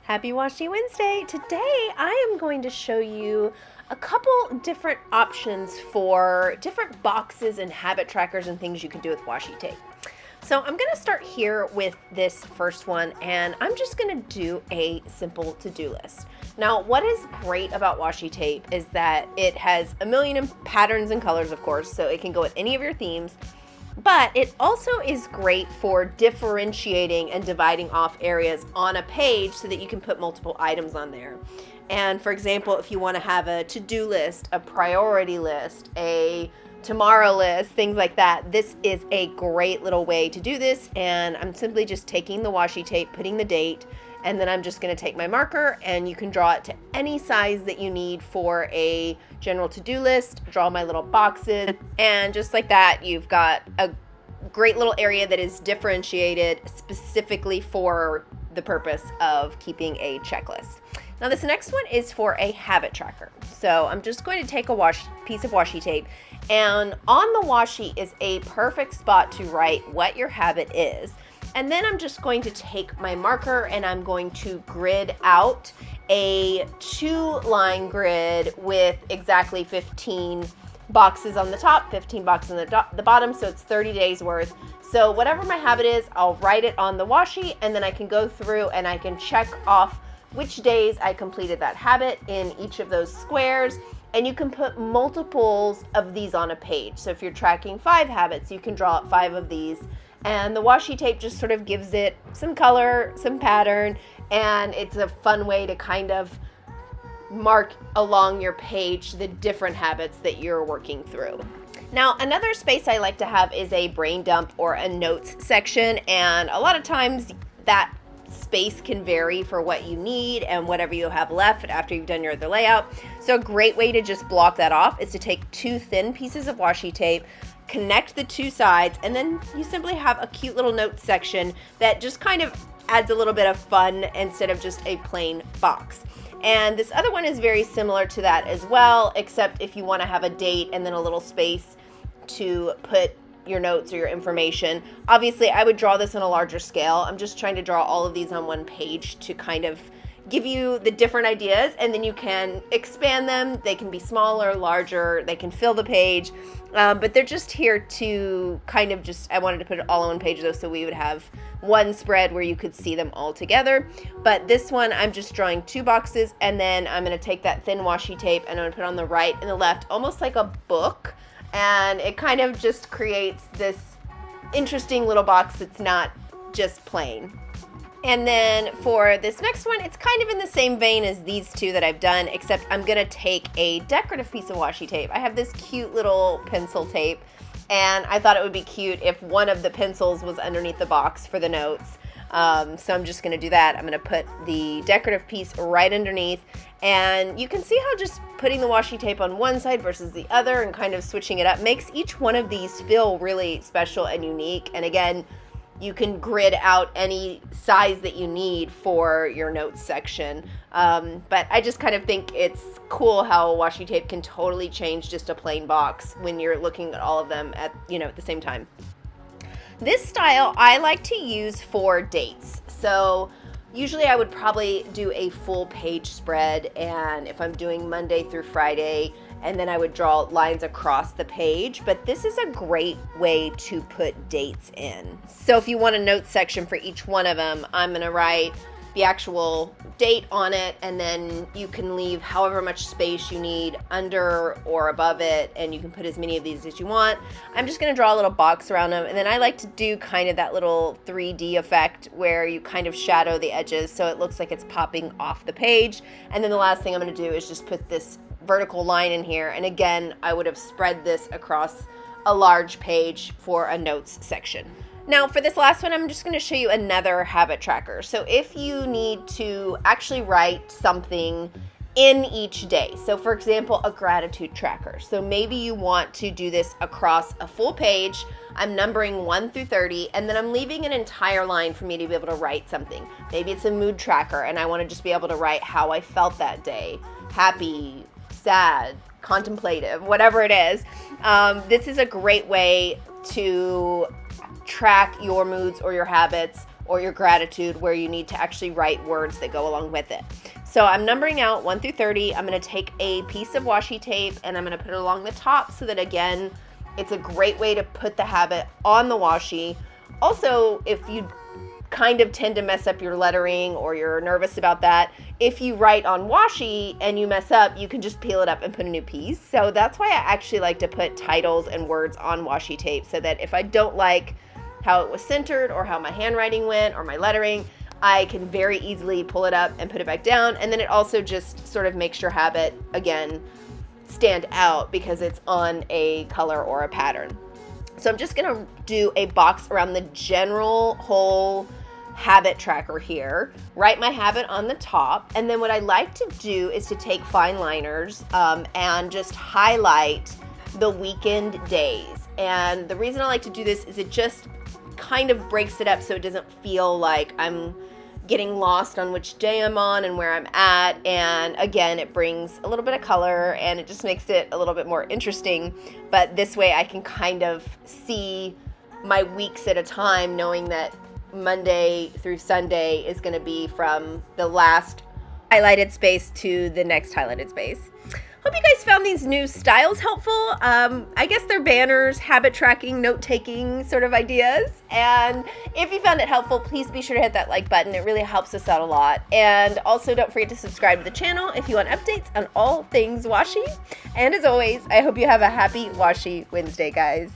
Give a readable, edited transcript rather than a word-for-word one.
Happy Washi Wednesday! Today I am going to show you a couple different options for different boxes and habit trackers and things you can do with washi tape. So I'm going to start here with this first one, and I'm just going to do a simple to-do list. Now, what is great about washi tape is that it has a million patterns and colors, of course, so it can go with any of your themes. But it also is great for differentiating and dividing off areas on a page so that you can put multiple items on there. And for example, if you want to have a to-do list, a priority list, a tomorrow list, things like that, this is a great little way to do this. And I'm simply just taking the washi tape, putting the date, and then I'm just going to take my marker, and you can draw it to any size that you need for a general to-do list, draw my little boxes, and just like that, you've got a great little area that is differentiated specifically for the purpose of keeping a checklist. Now this next one is for a habit tracker. So I'm just going to take a piece of washi tape, and on the washi is a perfect spot to write what your habit is. And then I'm just going to take my marker and I'm going to grid out a 2-line grid with exactly 15 boxes on the top, 15 boxes on the bottom, so it's 30 days worth. So whatever my habit is, I'll write it on the washi, and then I can go through and I can check off which days I completed that habit in each of those squares. And you can put multiples of these on a page. So if you're tracking 5 habits, you can draw out 5 of these. And the washi tape just sort of gives it some color, some pattern, and it's a fun way to kind of mark along your page the different habits that you're working through. Now, another space I like to have is a brain dump or a notes section, and a lot of times that space can vary for what you need and whatever you have left after you've done your other layout. So a great way to just block that off is to take 2 thin pieces of washi tape, connect the 2 sides, and then you simply have a cute little notes section that just kind of adds a little bit of fun instead of just a plain box. And this other one is very similar to that as well, except if you want to have a date and then a little space to put your notes or your information. Obviously, I would draw this on a larger scale. I'm just trying to draw all of these on one page to kind of give you the different ideas, and then you can expand them. They can be smaller, larger, they can fill the page, but they're just here to kind of just, I wanted to put it all on one page though, so we would have one spread where you could see them all together. But this one, I'm just drawing 2 boxes, and then I'm going to take that thin washi tape and I'm going to put it on the right and the left, almost like a book, and it kind of just creates this interesting little box that's not just plain. And then for this next one, it's kind of in the same vein as these 2 that I've done, except I'm going to take a decorative piece of washi tape. I have this cute little pencil tape, and I thought it would be cute if one of the pencils was underneath the box for the notes. So I'm just going to do that. I'm going to put the decorative piece right underneath, and you can see how just putting the washi tape on one side versus the other and kind of switching it up makes each one of these feel really special and unique. And again, you can grid out any size that you need for your notes section. But I just kind of think it's cool how washi tape can totally change just a plain box when you're looking at all of them at the same time. This style I like to use for dates. So usually I would probably do a full page spread, and if I'm doing Monday through Friday, and then I would draw lines across the page, but this is a great way to put dates in. So if you want a notes section for each one of them, I'm gonna write the actual date on it, and then you can leave however much space you need under or above it, and you can put as many of these as you want. I'm just gonna draw a little box around them, and then I like to do kind of that little 3D effect where you kind of shadow the edges so it looks like it's popping off the page. And then the last thing I'm gonna do is just put this vertical line in here, and again, I would have spread this across a large page for a notes section. Now for this last one, I'm just going to show you another habit tracker. So if you need to actually write something in each day, so for example, a gratitude tracker. So maybe you want to do this across a full page. I'm numbering 1 through 30, and then I'm leaving an entire line for me to be able to write something. Maybe it's a mood tracker, and I want to just be able to write how I felt that day. Happy, sad, contemplative, whatever it is. This is a great way to track your moods or your habits or your gratitude, where you need to actually write words that go along with it. So I'm numbering out 1 through 30. I'm going to take a piece of washi tape and I'm going to put it along the top so that, again, it's a great way to put the habit on the washi. Also, if you kind of tend to mess up your lettering or you're nervous about that, if you write on washi and you mess up, you can just peel it up and put a new piece. So that's why I actually like to put titles and words on washi tape, so that if I don't like how it was centered or how my handwriting went or my lettering, I can very easily pull it up and put it back down. And then it also just sort of makes your habit, again, stand out because it's on a color or a pattern. So I'm just gonna do a box around the general whole habit tracker here, write my habit on the top, and then what I like to do is to take fine liners and just highlight the weekend days. And the reason I like to do this is it just kind of breaks it up so it doesn't feel like I'm getting lost on which day I'm on and where I'm at. And again, it brings a little bit of color and it just makes it a little bit more interesting. But this way I can kind of see my weeks at a time, knowing that Monday through Sunday is going to be from the last highlighted space to the next highlighted space. Hope you guys found these new styles helpful. I guess they're banners, habit tracking, note-taking sort of ideas. And if you found it helpful, please be sure to hit that like button. It really helps us out a lot. And also don't forget to subscribe to the channel if you want updates on all things washi. And as always, I hope you have a happy Washi Wednesday, guys.